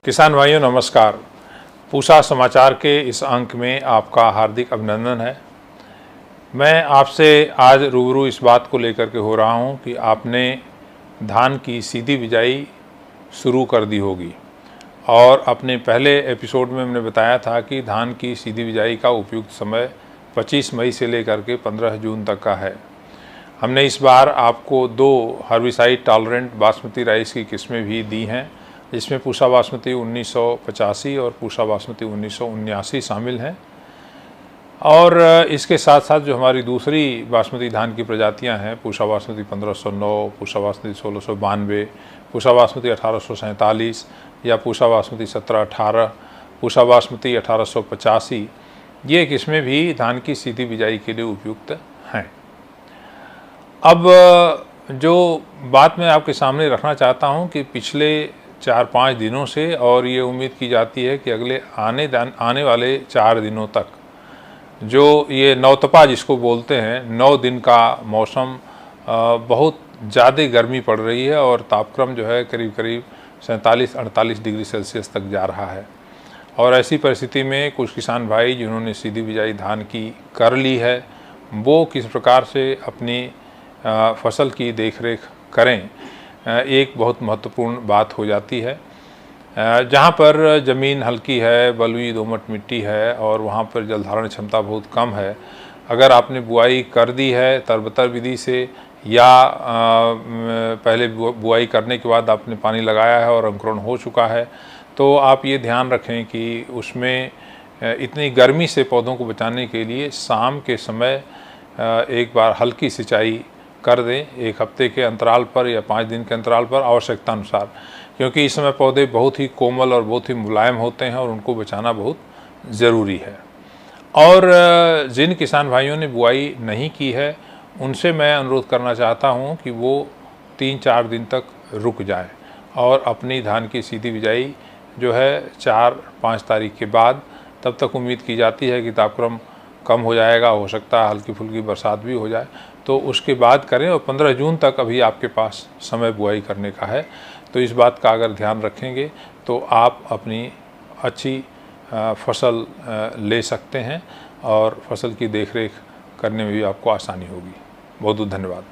किसान भाइयों नमस्कार। पूसा समाचार के इस अंक में आपका हार्दिक अभिनंदन है। मैं आपसे आज रूबरू इस बात को लेकर के हो रहा हूं कि आपने धान की सीधी बिजाई शुरू कर दी होगी और अपने पहले एपिसोड में हमने बताया था कि धान की सीधी बिजाई का उपयुक्त समय 25 मई से लेकर के 15 जून तक का है। हमने इस बार आपको 2 हर्बिसाइड टॉलरेंट बासमती राइस की किस्में भी दी हैं, जिसमें पूसा बासमती 1985 और पूसा बासमती 1979 शामिल हैं। और इसके साथ साथ जो हमारी दूसरी बासमती धान की प्रजातियां हैं, पूसा बासमती 1509, पूसा बासमती 1692, पूसा बासमती 1847 या पूसा बासमती 1718, पूसा बासमती 1885, ये किस्में भी धान की सीधी बिजाई के लिए उपयुक्त हैं। अब जो बात मैं आपके सामने रखना चाहता हूं कि पिछले 4-5 दिनों से और ये उम्मीद की जाती है कि अगले आने वाले 4 दिनों तक जो ये नौतपा जिसको बोलते हैं 9 दिन का मौसम बहुत ज़्यादा गर्मी पड़ रही है और तापक्रम जो है करीब करीब 47-48 डिग्री सेल्सियस तक जा रहा है। और ऐसी परिस्थिति में कुछ किसान भाई जिन्होंने सीधी बिजाई धान की कर ली है वो किस प्रकार से अपनी फसल की देखरेख करें, एक बहुत महत्वपूर्ण बात हो जाती है। जहाँ पर ज़मीन हल्की है, बलुई दोमट मिट्टी है और वहाँ पर जल धारण क्षमता बहुत कम है, अगर आपने बुआई कर दी है तरबतर विधि से या पहले बुआई करने के बाद आपने पानी लगाया है और अंकुरण हो चुका है, तो आप ये ध्यान रखें कि उसमें इतनी गर्मी से पौधों को बचाने के लिए शाम के समय एक बार हल्की सिंचाई कर दें, 1 हफ्ते के अंतराल पर या 5 दिन के अंतराल पर आवश्यकता अनुसार, क्योंकि इस समय पौधे बहुत ही कोमल और बहुत ही मुलायम होते हैं और उनको बचाना बहुत ज़रूरी है। और जिन किसान भाइयों ने बुआई नहीं की है उनसे मैं अनुरोध करना चाहता हूं कि वो 3-4 दिन तक रुक जाएं और अपनी धान की सीधी बिजाई जो है 4-5 तारीख के बाद, तब तक उम्मीद की जाती है कि तापक्रम कम हो जाएगा, हो सकता है हल्की फुल्की बरसात भी हो जाए, तो उसके बाद करें। और 15 जून तक अभी आपके पास समय बुआई करने का है, तो इस बात का अगर ध्यान रखेंगे तो आप अपनी अच्छी फसल ले सकते हैं और फसल की देखरेख करने में भी आपको आसानी होगी। बहुत बहुत धन्यवाद।